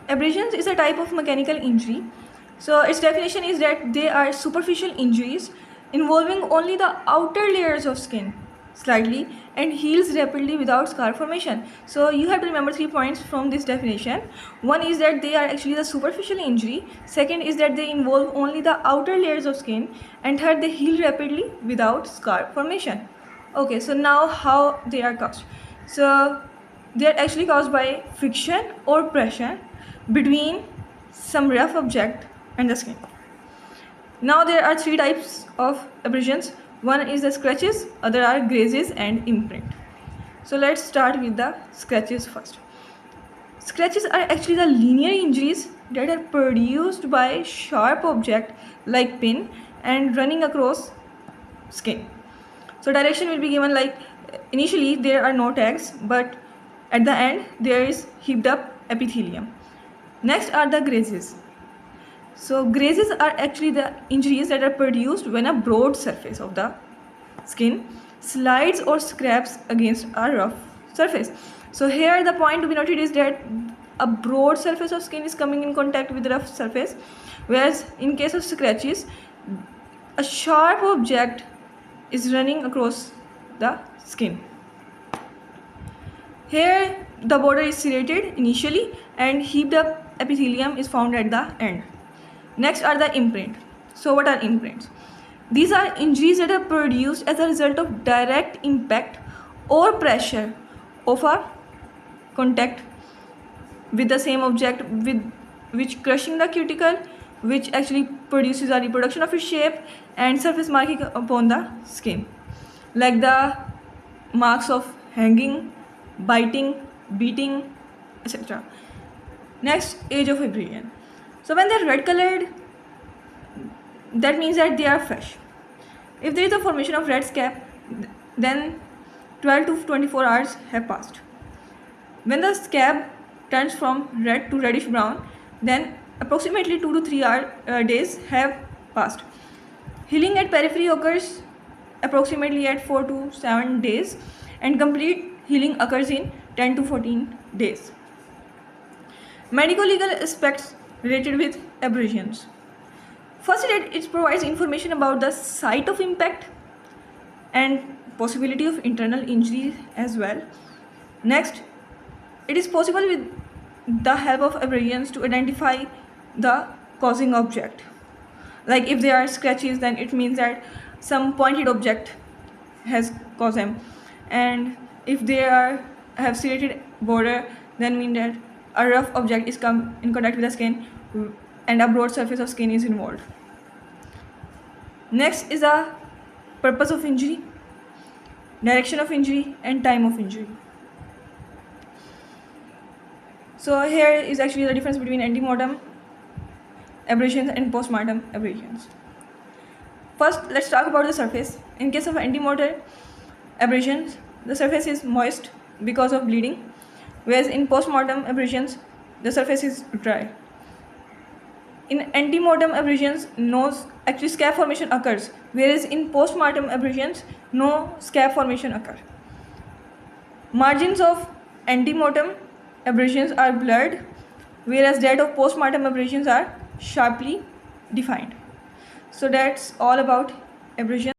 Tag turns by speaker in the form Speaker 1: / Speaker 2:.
Speaker 1: Abrasions is a type of mechanical injury. So its definition is that they are superficial injuries involving only the outer layers of skin slightly and heals rapidly without scar formation. So you have to remember 3 points from this definition. One is that they are actually the superficial injury. Second is that they involve only the outer layers of skin. And third, they heal rapidly without scar formation. Okay, so now how they are caused. So they are actually caused by friction or pressure between some rough object and the skin. Now there are 3 types of abrasions. One is the scratches, other are grazes and imprint. So let's start with the scratches first. Scratches are actually the linear injuries that are produced by sharp object like pin and running across skin. So direction will be given like initially there are no tags, but at the end there is heaped up epithelium. Next are the grazes. So grazes are actually the injuries that are produced when a broad surface of the skin slides or scrapes against a rough surface. So here the point to be noted is that a broad surface of skin is coming in contact with the rough surface, whereas in case of scratches, a sharp object is running across the skin. Here the border is serrated initially and heaped up epithelium is found at the end. Next are the imprint. So what are imprints? These are injuries that are produced as a result of direct impact or pressure of a contact with the same object, with which crushing the cuticle, which actually produces a reproduction of its shape and surface marking upon the skin, like the marks of hanging, biting, beating, etc. Next, age of abrasion. So when they're red colored, that means that they are fresh. If there is a formation of red scab, then 12 to 24 hours have passed. When the scab turns from red to reddish brown, then approximately 2 to 3 days have passed. Healing at periphery occurs approximately at 4 to 7 days and complete healing occurs in 10 to 14 days. Medico-legal aspects related with abrasions. First, it provides information about the site of impact and possibility of internal injury as well. Next, it is possible with the help of abrasions to identify the causing object. Like if there are scratches, then it means that some pointed object has caused them, and if they have serrated border, then mean that a rough object is come in contact with the skin and a broad surface of skin is involved. Next is the purpose of injury, direction of injury and time of injury. So here is actually the difference between antemortem abrasions and postmortem abrasions. First, let's talk about the surface. In case of antemortem abrasions, the surface is moist because of bleeding, whereas in postmortem abrasions, the surface is dry. In antemortem abrasions, no actually scab formation occurs, whereas in postmortem abrasions, no scab formation occurs. Margins of antemortem abrasions are blurred, whereas that of postmortem abrasions are sharply defined. So that's all about abrasions.